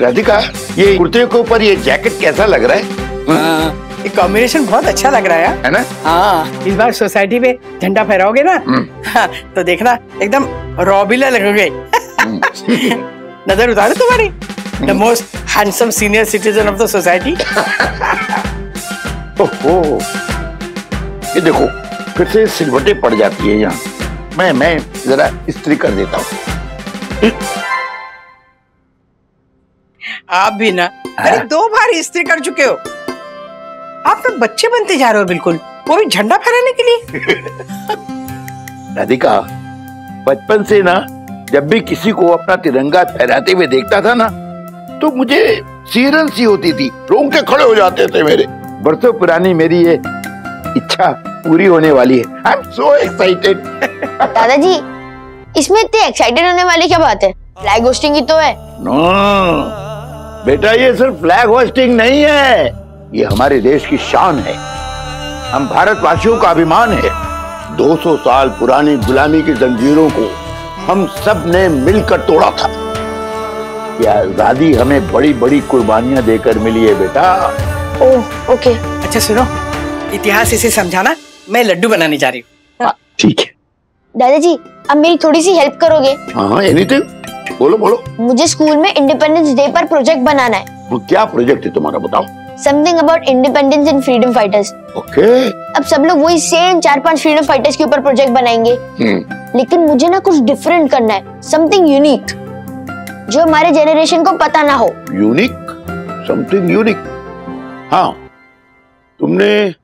राधिका, ये कुर्ते के ऊपर ये जैकेट कैसा लग रहा है? ये कॉम्बिनेशन बहुत अच्छा लग रहा है ना? हाँ, इस बार सोसाइटी में झंडा फहराओगे ना, हाँ, तो देखना एकदम रॉबिला लगोगे। नजर उतारो तुम्हारी, the most handsome senior citizen of the society. ओहो, ये देखो फिर से सिलवटें पड़ जाती है यहाँ। मैं जरा इस्त्री कर देता हूँ। आप भी ना, अरे 2 बार इस्त्री कर चुके हो। आप तो बच्चे बनते जा रहे हो बिल्कुल, वो भी झंडा फहराने के लिए। राधिका, बचपन से ना जब भी किसी को अपना तिरंगा फहराते हुए देखता था ना, तो मुझे सीरन सी होती थी, रोंगटे खड़े हो जाते थे मेरे। बरसों पुरानी मेरी ये इच्छा पूरी होने वाली है। I am so excited. दादाजी, इसमें इतने एक्साइटेड होने वाली क्या बात है? फ्लैग होस्टिंग ही तो है। नो बेटा, ये सिर्फ फ्लैग होस्टिंग नहीं है, ये हमारे देश की शान है, हम भारतवासियों का अभिमान है। 200 साल पुरानी गुलामी की जंजीरों को हम सब ने मिलकर तोड़ा था। ये आजादी हमें बड़ी बड़ी कुर्बानियां देकर मिली है बेटा। ओह, ओके। अच्छा सुनो, इतिहास इसे समझाना, मैं लड्डू बनाने जा रही हूँ। ठीक है दादाजी, अब मेरी थोड़ी सी हेल्प करोगे? हाँ, एनीथिंग, बोलो बोलो। मुझे स्कूल में इंडिपेंडेंस डे पर प्रोजेक्ट बनाना है। वो क्या प्रोजेक्ट है तुम्हारा, बताओ। Something about independence and freedom fighters. Okay. अब सब लोग वही सेम 4-5 फ्रीडम फाइटर्स के ऊपर प्रोजेक्ट बनाएंगे, लेकिन मुझे ना कुछ डिफरेंट करना है, समथिंग यूनिक, जो हमारे जेनरेशन को पता ना हो। Unique, something unique. हाँ, तुमने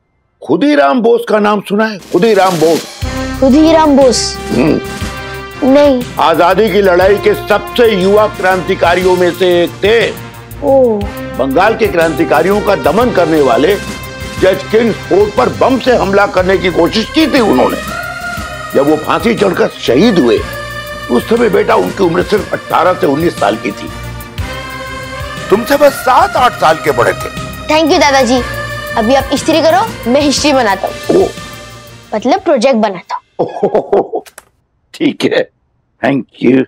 खुदीराम बोस का नाम सुना है? खुदीराम बोस। खुदीराम बोस? नहीं। आजादी की लड़ाई के सबसे युवा क्रांतिकारियों में से एक थे। ओह। बंगाल के क्रांतिकारियों का दमन करने वाले जज किंग्स फोर्ट पर बम से हमला करने की कोशिश की थी उन्होंने। जब वो फांसी चढ़कर शहीद हुए, उस समय बेटा उनकी उम्र सिर्फ 18 से 19 साल की थी। तुमसे बस 7-8 साल के बड़े थे। थैंक यू दादाजी। अभी आप इस्त्री करो, मैं हिस्ट्री बनाता हूँ, मतलब प्रोजेक्ट बनाता हूँ। ठीक है, थैंक यू।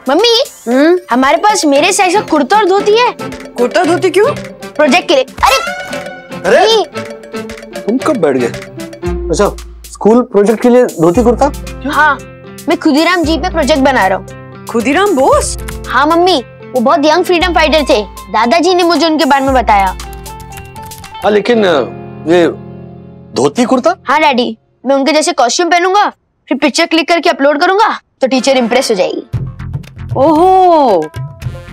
मम्मी, हमारे पास मेरे साइज का कुर्ता और धोती है। कुर्ता धोती क्यों? प्रोजेक्ट के लिए। अरे तुम कब बैठ गए? अच्छा, स्कूल प्रोजेक्ट के लिए धोती कुर्ता? हाँ, मैं खुदीराम जी पे प्रोजेक्ट बना रहा हूँ। खुदीराम बोस? हाँ मम्मी, वो बहुत यंग फ्रीडम फाइटर थे, दादाजी ने मुझे उनके बारे में बताया। हाँ, लेकिन ये धोती कुर्ता? हाँ डैडी, मैं उनके जैसे कॉस्ट्यूम पहनूंगा, फिर पिक्चर क्लिक करके अपलोड करूंगा, तो टीचर इम्प्रेस हो जाएगी। ओहो,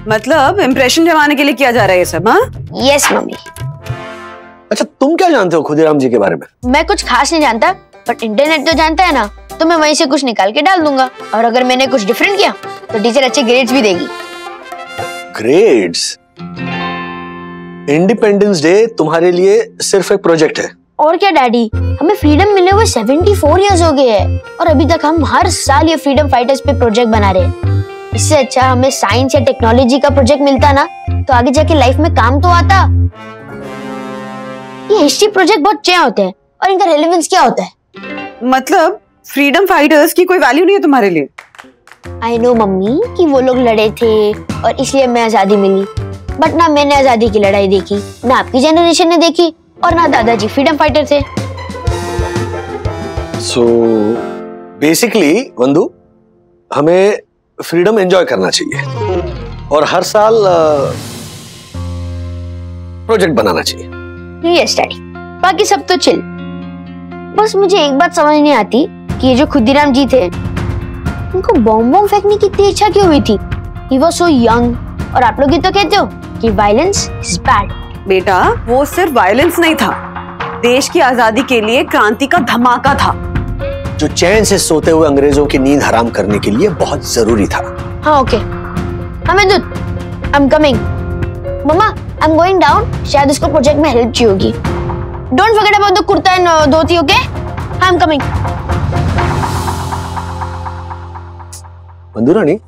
मतलब इम्प्रेशन जमाने के लिए किया जा रहा है ये सब? हाँ, यस मम्मी। अच्छा, तुम क्या जानते हो खुदीराम जी के बारे में? मैं कुछ खास नहीं जानता, बट इंटरनेट तो जानता है ना, तो मैं वहीं से कुछ निकाल के डाल दूंगा, और अगर मैंने कुछ डिफरेंट किया तो टीचर अच्छे ग्रेड्स भी देगी। ग्रेड्स? इंडिपेंडेंस डे तुम्हारे लिए सिर्फ एक प्रोजेक्ट है। और क्या डैडी, हमें फ्रीडम मिले हुए 74 इयर्स हो गए हैं, और अभी तक हम हर साल ये फ्रीडम फाइटर्स पे प्रोजेक्ट बना रहे हैं। इससे अच्छा हमें साइंस या टेक्नोलॉजी का प्रोजेक्ट मिलता ना, तो आगे जाके लाइफ में काम तो आता। ये हिस्ट्री प्रोजेक्ट बहुत चाहिए होते हैं, और इनका रेलेवेंस क्या होता है? मतलब फ्रीडम फाइटर्स की कोई वैल्यू नहीं है तुम्हारे लिए? आई नो मम्मी कि वो लोग लड़े थे और इसलिए हमें आजादी मिली, बट ना मैंने आजादी की लड़ाई देखी, ना आपकी जनरेशन ने देखी, और ना दादाजी फ्रीडम फाइटर थे। सो बेसिकली वंदू, हमें फ्रीडम एंजॉय करना चाहिए और हर साल प्रोजेक्ट बनाना चाहिए। यस डैडी, बाकी सब तो चिल। बस मुझे एक बात समझ नहीं आती कि ये जो खुदीराम जी थे, उनको बॉम्ब फेंकने की इतनी इच्छा क्यों हुई थी? He was so young, और आप लोग ही तो कहते हो कि वायलेंस इज बैड। बेटा, वो सिर्फ वायलेंस नहीं था, देश की आजादी के लिए क्रांति का धमाका था, जो चैन से सोते हुए अंग्रेजों की नींद हराम करने के लिए बहुत जरूरी था। हाँ okay, Amit, I am coming. Mamma, I am going down, शायद उसको प्रोजेक्ट में हेल्प चाहिए होगी। Don't forget about the kurta and dhoti, okay? I am coming. मंदुरानी,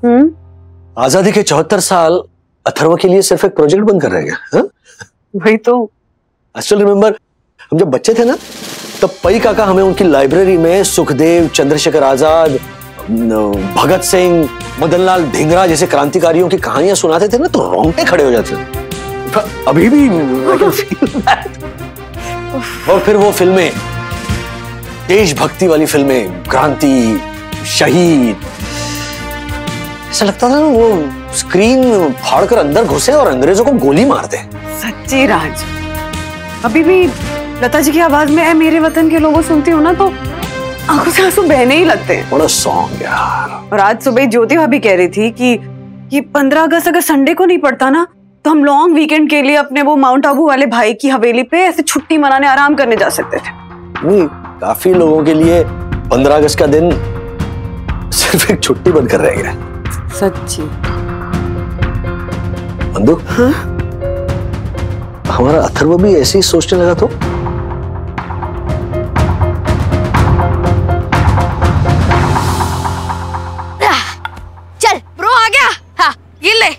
आजादी के 74 साल अथर्व के लिए सिर्फ एक प्रोजेक्ट बनकर रह गया। वही तो। आई स्टिल रिमेंबर, हम जब बच्चे थे ना, तब पई काका हमें उनकी लाइब्रेरी में सुखदेव, चंद्रशेखर आजाद, भगत सिंह, मदनलाल धिंगरा जैसे क्रांतिकारियों की कहानियां सुनाते थे ना, तो रोंगटे खड़े हो जाते थे। अभी भी I can feel that। और फिर वो फिल्में, देशभक्ति वाली फिल्में, क्रांति, शहीद, ऐसा लगता था ना वो स्क्रीन फाड़कर अंदर घुसे और अंग्रेजों को गोली मार दे। सच्ची राज, अभी भी लता जी की आवाज में "ऐ मेरे वतन के लोगों" सुनती हूँ ना तो आंखों से आंसू बहने ही लगते हैं। बड़ा सॉन्ग यार। और आज सुबह ज्योति भाभी कह रही थी कि 15 अगस्त अगर संडे को नहीं पड़ता ना तो हम लॉन्ग वीकेंड के लिए अपने वो माउंट आबू वाले भाई की हवेली पे ऐसे छुट्टी मनाने आराम करने जा सकते थे। नहीं, काफी लोगों के लिए 15 अगस्त का दिन सिर्फ एक छुट्टी बनकर रह गया। सच्ची। बंधु, हाँ? हमारा अथर्व भी ऐसे ही सोचने लगा तो? चल ब्रो आ गया। हाँ ये ले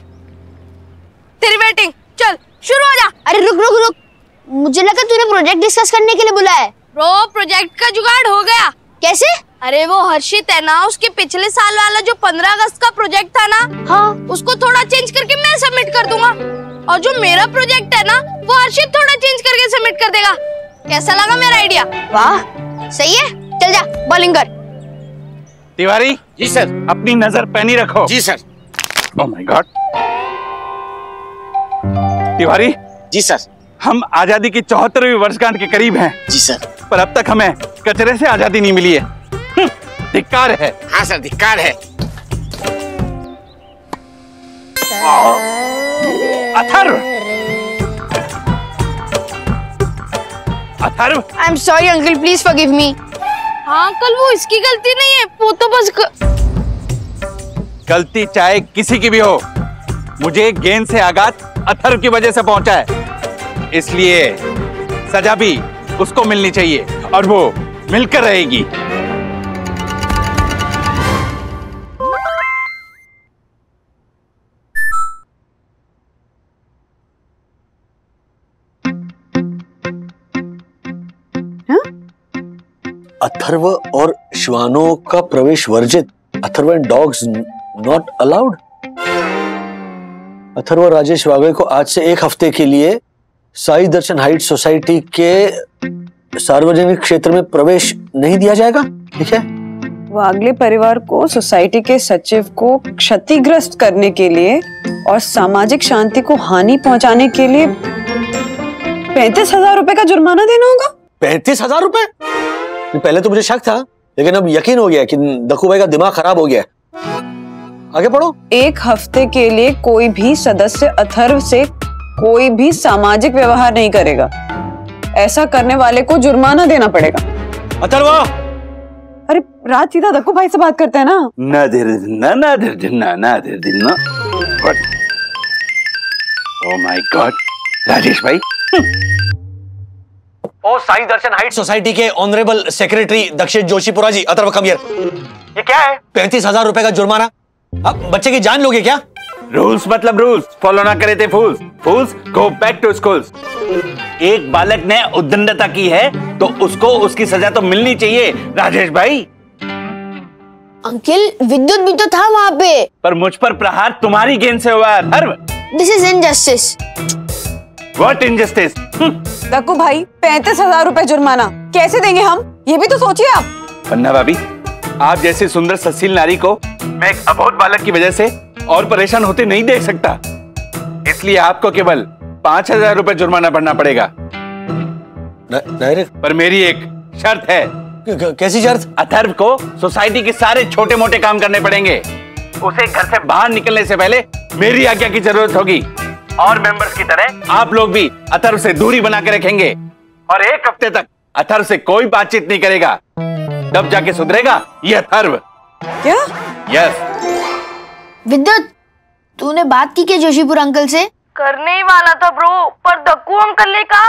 तेरी वेटिंग, चल शुरू हो जा। अरे रुक रुक रुक, मुझे लगा तूने प्रोजेक्ट डिस्कस करने के लिए बुलाया है। ब्रो प्रोजेक्ट का जुगाड़ हो गया। कैसे? अरे वो हर्षित है ना, उसके पिछले साल वाला जो 15 अगस्त का प्रोजेक्ट था ना, हाँ उसको थोड़ा चेंज करके मैं सबमिट कर दूंगा, और जो मेरा प्रोजेक्ट है ना वो हर्षित थोड़ा चेंज करके सबमिट कर देगा। कैसा लगा मेरा आइडिया? वाह सही है, चल जा बॉलिंग कर। तिवारी जी सर, अपनी नजर पैनी रखो। जी sir. Oh my God. Tiwari ji sir. हम आजादी की 74वीं वर्षगांठ के करीब हैं। जी सर। पर अब तक हमें कचरे से आजादी नहीं मिली है। धिक्कार है। हाँ सर, धिक्कार है। Atharva, Atharva. I am sorry uncle, please forgive me. हाँ अंकल, वो इसकी गलती नहीं है, वो तो बस गलती चाहे किसी की भी हो, मुझे गेंद से आघात अथर्व की वजह से पहुंचा है, इसलिए सजा भी उसको मिलनी चाहिए और वो मिलकर रहेगी। अथर्व और श्वानों का प्रवेश वर्जित। Atharva and dogs not allowed. Atharva और राजेश वागले को आज से 1 हफ्ते के लिए साई दर्शन हाइट सोसाइटी के सार्वजनिक क्षेत्र में प्रवेश नहीं दिया जाएगा। ठीक है? वागले परिवार को सोसाइटी के सचिव को क्षतिग्रस्त करने के लिए और सामाजिक शांति को हानि पहुंचाने के लिए 35,000 रुपए का जुर्माना देना होगा। 35,000 रुपए? पहले तो मुझे शक था, लेकिन अब यकीन हो गया कि दक्कू भाई का दिमाग खराब हो गया। आगे पढ़ो। 1 हफ्ते के लिए कोई भी सदस्य अथर्व से कोई भी सामाजिक व्यवहार नहीं करेगा। ऐसा करने वाले को जुर्माना देना पड़ेगा। अथर्व! अरे राज सीधा दक्कू भाई से बात करते हैं ना। ओह माय गॉड, राजेश भाई। ओ साई दर्शन हाइट सोसाइटी के ऑनरेबल सेक्रेटरी दक्षिण जोशीपुरा जी, अथर्व कम हियर। ये क्या है? 35,000 रुपए का जुर्माना। अब बच्चे की जान लोगे क्या? रूल्स मतलब रूल्स, फॉलो ना करे थे फूल्स। फूल्स गो बैक टू स्कूल्स। एक बालक ने उद्दंडता की है तो उसको उसकी सजा तो मिलनी चाहिए राजेश भाई। अंकल विद्युत भी तो था वहाँ पे। पर मुझ पर प्रहार तुम्हारी गेंद से हुआ है Atharva. This is injustice. What injustice? Dakku भाई 35,000 रुपए जुर्माना कैसे देंगे हम? ये भी तो सोचिए आप। पन्ना भाभी, आप जैसी सुंदर ससील नारी को मैं एक अबोध बालक की वजह से और परेशान होते नहीं देख सकता, इसलिए आपको केवल 5,000 रुपए जुर्माना भरना पड़ेगा। डायरेक्ट? पर मेरी एक शर्त है। कैसी शर्त? अथर्व को सोसाइटी के सारे छोटे मोटे काम करने पड़ेंगे। उसे घर से बाहर निकलने से पहले मेरी आज्ञा की जरूरत होगी, और मेंबर्स की तरह आप लोग भी अथर्व से दूरी बना के रखेंगे, और 1 हफ्ते तक अथर्व से कोई बातचीत नहीं करेगा। तब जाके सुधरेगा ये अथर्व। क्या? यस। विद्युत, तूने बात की क्या जोशीपुर अंकल से? करने ही वाला था ब्रो, पर दक्कू अंकल ने कहा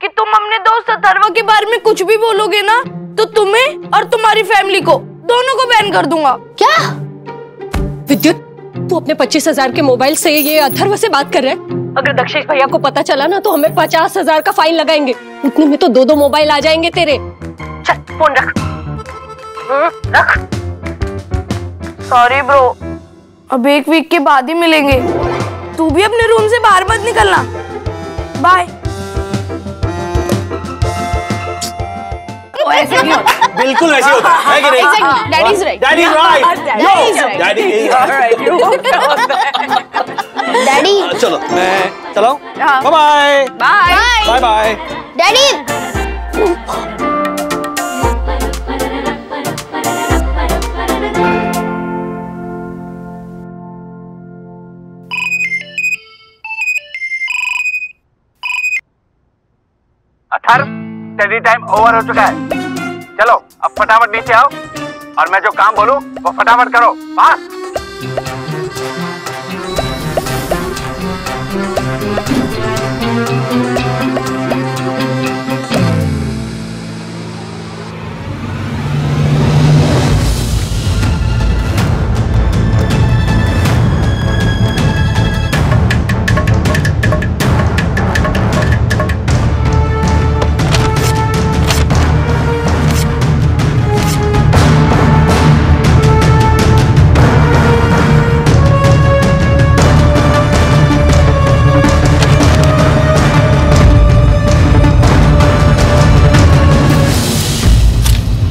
कि तुम अपने दोस्त अथर्व के बारे में कुछ भी बोलोगे ना तो तुम्हें और तुम्हारी फैमिली को दोनों को बैन कर दूंगा। क्या? विद्युत, तू अपने 25,000 के मोबाइल से ये अथर्व से बात कर रहा है? अगर दक्षेश भैया को पता चला ना तो हमें 50,000 का फाइन लगाएंगे। उतने में तो 2-2 मोबाइल आ जाएंगे तेरे। चल फोन रख। रख। सॉरी ब्रो, अब 1 वीक के बाद ही मिलेंगे। तू भी अपने रूम से बाहर मत निकलना। बाय। ऐसे नहीं होता। बिल्कुल वैसे होता है कि नहीं? Daddy is right. Daddy is right. Daddy is right. Daddy is right. Daddy. चलो मैं चलाऊं? Bye bye. Bye bye. Daddy. Atharva, study time over हो चुका है। चलो अब फटाफट नीचे आओ और मैं जो काम बोलूं वो फटाफट करो। बस।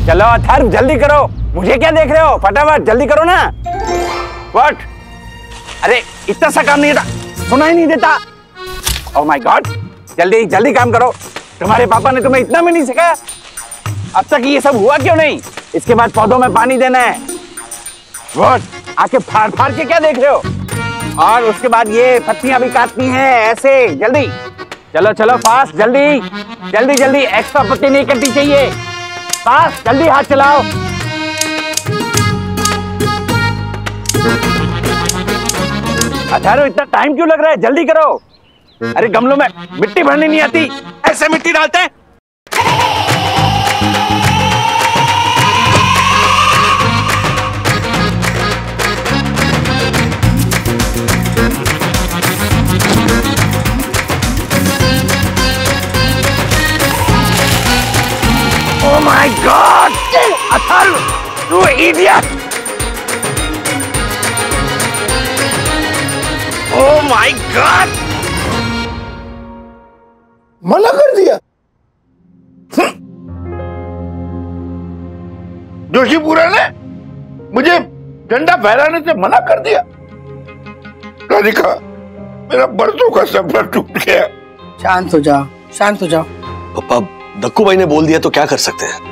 चलो अथर्व जल्दी करो, मुझे क्या देख रहे हो? फटाफट जल्दी करो ना। व्हाट? अरे इतना सा काम नहीं था, सुनाई नहीं देता। ओह माय गॉड, जल्दी जल्दी काम करो। तुम्हारे पापा ने तुम्हें इतना भी नहीं सिखाया? अब तक ये सब हुआ क्यों नहीं? इसके बाद पौधों में पानी देना है। व्हाट? आके फाड़ फाड़ के क्या देख रहे हो? और उसके बाद ये पत्तियां भी काटनी है ऐसे। जल्दी चलो चलो फास्ट, जल्दी जल्दी जल्दी। एक्स्ट्रा पत्ती नहीं कटनी चाहिए। फास्ट जल्दी हाथ चलाओ। अथर्व इतना टाइम क्यों लग रहा है? जल्दी करो। अरे गमलों में मिट्टी भरनी नहीं आती, ऐसे मिट्टी डालते हैं। Oh my God! Atharva, you idiot! Oh my God! मना कर दिया। जोशीपुरा ने मुझे झंडा फहराने से मना कर दिया। राधिका, मेरा बरसों का सपना टूट गया। शांत हो जाओ, शांत हो जाओ। पापा, दक्कू भाई ने बोल दिया तो क्या कर सकते हैं।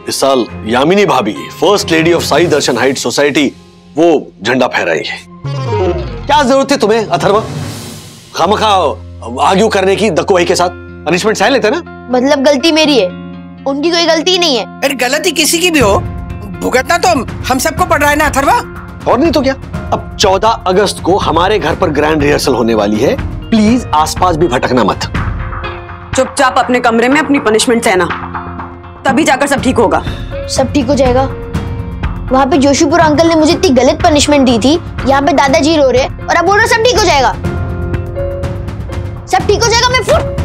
इस साल यामिनी भाभी, first lady of Sai Darshan height society, वो झंडा फहराएंगे। क्या जरूरत थी तुम्हें अथर्व खामखा आर्ग्यू करने की दक्कू भाई के साथ? पनिशमेंट सह लेते ना। मतलब गलती मेरी है, उनकी कोई गलती नहीं है। अरे गलती किसी की भी हो, भुगतना तो हम सबको पड़ रहा है ना अथर्वा। और नहीं तो क्या। अब 14 अगस्त को हमारे घर पर ग्रैंड रिहर्सल होने वाली है, प्लीज आसपास भी भटकना मत। चुपचाप अपने कमरे में अपनी पनिशमेंट सहना, तभी जाकर सब ठीक होगा। सब ठीक हो जाएगा। वहाँ पे जोशीपुर अंकल ने मुझे इतनी गलत पनिशमेंट दी थी, यहाँ पे दादाजी रो रहे और अब बोल रहे सब ठीक हो जाएगा। सब ठीक हो जाएगा। मैं फुट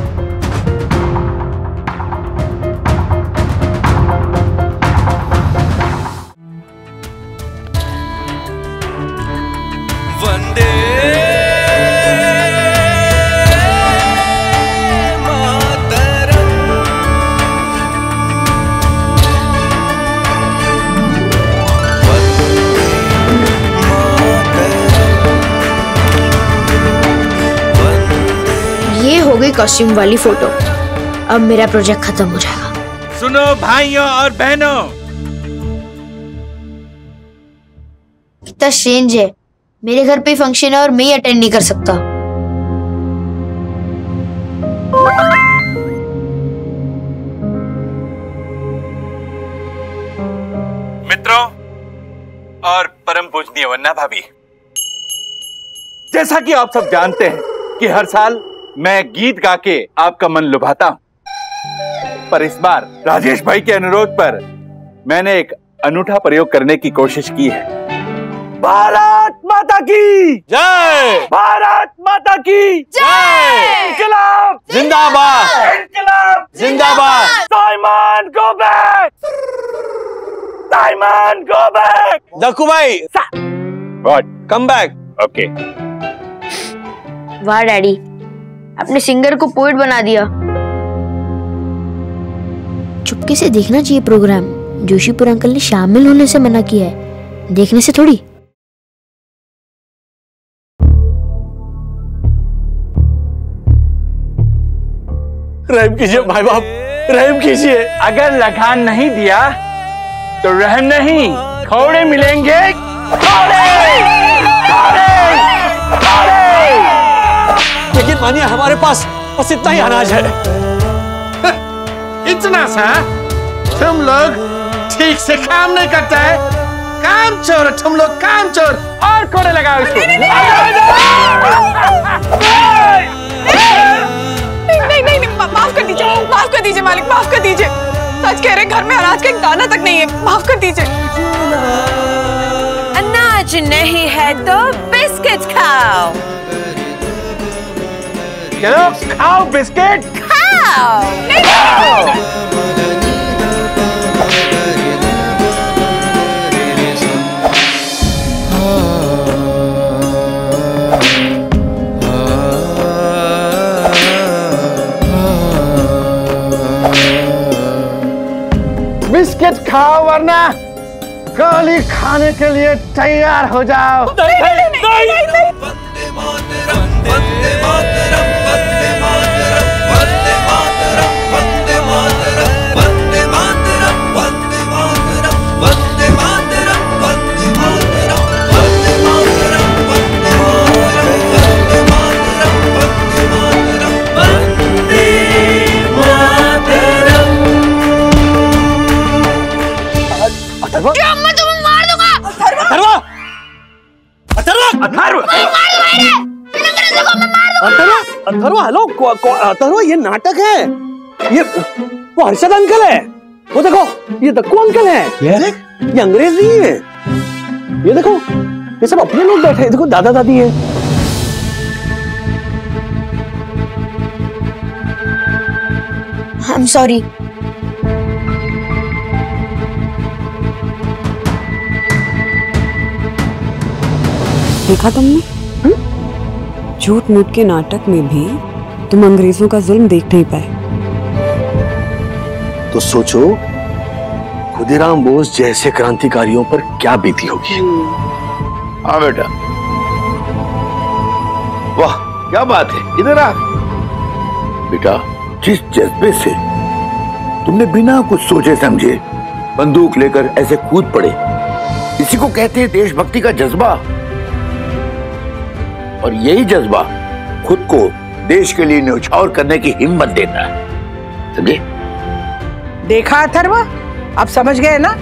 वंदे हो गई कॉस्ट्यूम वाली फोटो। अब मेरा प्रोजेक्ट खत्म हो जाएगा। सुनो भाइयों और बहनों, कितना स्ट्रेंज है, मेरे घर पे फंक्शन है और मैं ही अटेंड नहीं कर सकता। मित्रों और परम पूजनीय वन्ना भाभी, जैसा कि आप सब जानते हैं कि हर साल मैं गीत गा के आपका मन लुभाता हूं, पर इस बार राजेश भाई के अनुरोध पर मैंने एक अनूठा प्रयोग करने की कोशिश की है। भारत माता की जय! भारत माता की जय! इनकलाब जिंदाबाद! इनकलाब जिंदाबाद! Simon go back! Simon go back! Dakku भाई, व्हाट? Come back. ओके। वाह डैडी, अपने सिंगर को पोएट बना दिया। चुपके से देखना चाहिए प्रोग्राम। जोशीपुर अंकल ने शामिल होने से मना किया है, देखने से थोड़ी। रहम कीजिए भाई बाप, रहम कीजिए। अगर लगान नहीं दिया तो रहम नहीं, थोड़े मिलेंगे। लेकिन मानिए हमारे पास बस इतना ही अनाज है। इतना सा? तुम लोग ठीक से काम नहीं करता है। काम चोर तुम लोग, काम चोर। और कोड़े लगाओ इसको। नहीं, माफ कर दीजिए मालिक, माफ कर दीजिए। सच कह रहे, घर में अनाज का एक दाना तक नहीं है, माफ कर दीजिए। अनाज नहीं है तो बिस्किट खाओ। चलो खाओ बिस्किट, खाओ। बिस्किट खाओ वरना गोली खाने के लिए तैयार हो जाओ। अथर्व, हेलो, अथर्व, ये नाटक है। ये वो हर्षद अंकल है। वो देखो, ये दक्कू अंकल है। ये अंग्रेज नहीं है। ये देखो, ये सब अपने लोग बैठे हैं। देखो, दादा दादी है। I am sorry. देखा तुमने? झूठ मूठ के नाटक में भी तुम अंग्रेजों का जुल्म देख नहीं पाए। तो सोचो खुदीराम बोस जैसे क्रांतिकारियों पर क्या बीती होगी। हाँ बेटा, वाह क्या बात है। इधर आ बेटा। जिस जज्बे से तुमने बिना कुछ सोचे समझे बंदूक लेकर ऐसे कूद पड़े, इसी को कहते हैं देशभक्ति का जज्बा। और यही जज्बा खुद को देश के लिए न्यौछावर करने की हिम्मत देता है, समझे? देखा अथर्व, अब समझ गए ना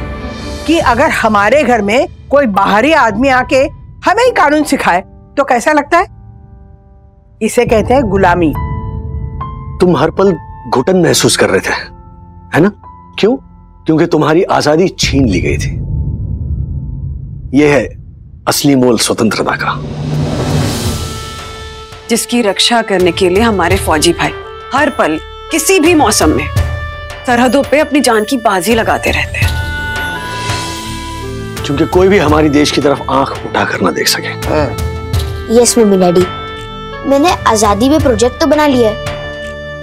कि अगर हमारे घर में कोई बाहरी आदमी आके हमें ही कानून सिखाए तो कैसा लगता है? इसे कहते हैं गुलामी। तुम हर पल घुटन महसूस कर रहे थे, है ना? क्यों? क्योंकि तुम्हारी आजादी छीन ली गई थी। यह है असली मोल स्वतंत्रता का, जिसकी रक्षा करने के लिए हमारे फौजी भाई हर पल किसी भी मौसम में सरहदों पे अपनी जान की बाजी लगाते रहते हैं। क्योंकि कोई भी हमारी देश की तरफ आंख उठाकर ना देख सके। यस मम्मी डैडी, मैंने आजादी में प्रोजेक्ट तो बना लिया है,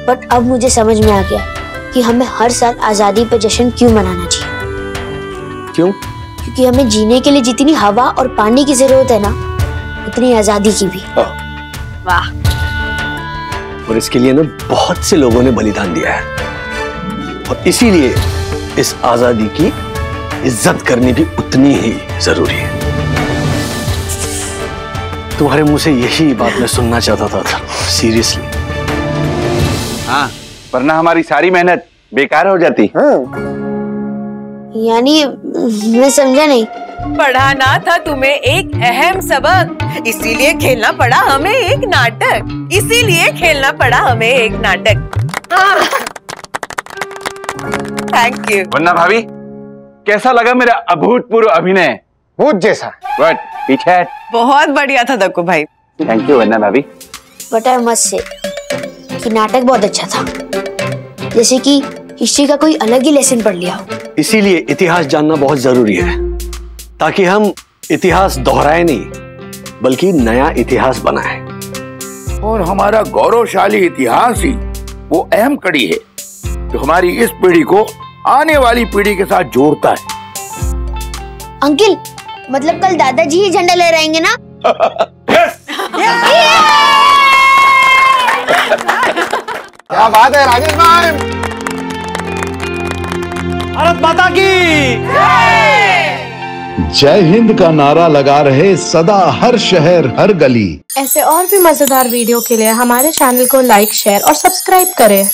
बट अब मुझे समझ में आ गया कि हमें हर साल आजादी पे जश्न क्यों मनाना चाहिए। क्यों? क्योंकि हमें जीने के लिए जितनी हवा और पानी की जरूरत है ना, उतनी आजादी की भी। वाह। और इसके लिए ना बहुत से लोगों ने बलिदान दिया है, और इसीलिए इस आजादी की इज्जत करनी भी उतनी ही जरूरी है। तुम्हारे मुंह से यही बात मैं सुनना चाहता था, सीरियसली। हाँ, वरना हमारी सारी मेहनत बेकार हो जाती। यानी मैं समझा नहीं। पढ़ाना था तुम्हें एक अहम सबक, इसीलिए खेलना पड़ा हमें एक नाटक। इसीलिए खेलना पड़ा हमें एक नाटक। Thank you. वरना भाभी, कैसा लगा मेरा अभूतपूर्व अभिनय? भूत जैसा। बट पीछे बहुत बढ़िया था दक्कू भाई। थैंक यू वरना भाभी। बट आई मस्ट से कि नाटक बहुत अच्छा था, जैसे कि हिस्ट्री का कोई अलग ही लेसन पढ़ लिया हो। इसीलिए इतिहास जानना बहुत जरूरी है, ताकि हम इतिहास दोहराए नहीं, बल्कि नया इतिहास बना है। और हमारा गौरवशाली इतिहास ही वो अहम कड़ी है जो हमारी इस पीढ़ी को आने वाली पीढ़ी के साथ जोड़ता है। अंकिल, मतलब कल दादाजी ही झंडा लहराएंगे ना? क्या बात है राजेश भाई। भारत माता की जय हिंद का नारा लगा रहे सदा हर शहर हर गली। ऐसे और भी मजेदार वीडियो के लिए हमारे चैनल को लाइक, शेयर और सब्सक्राइब करें।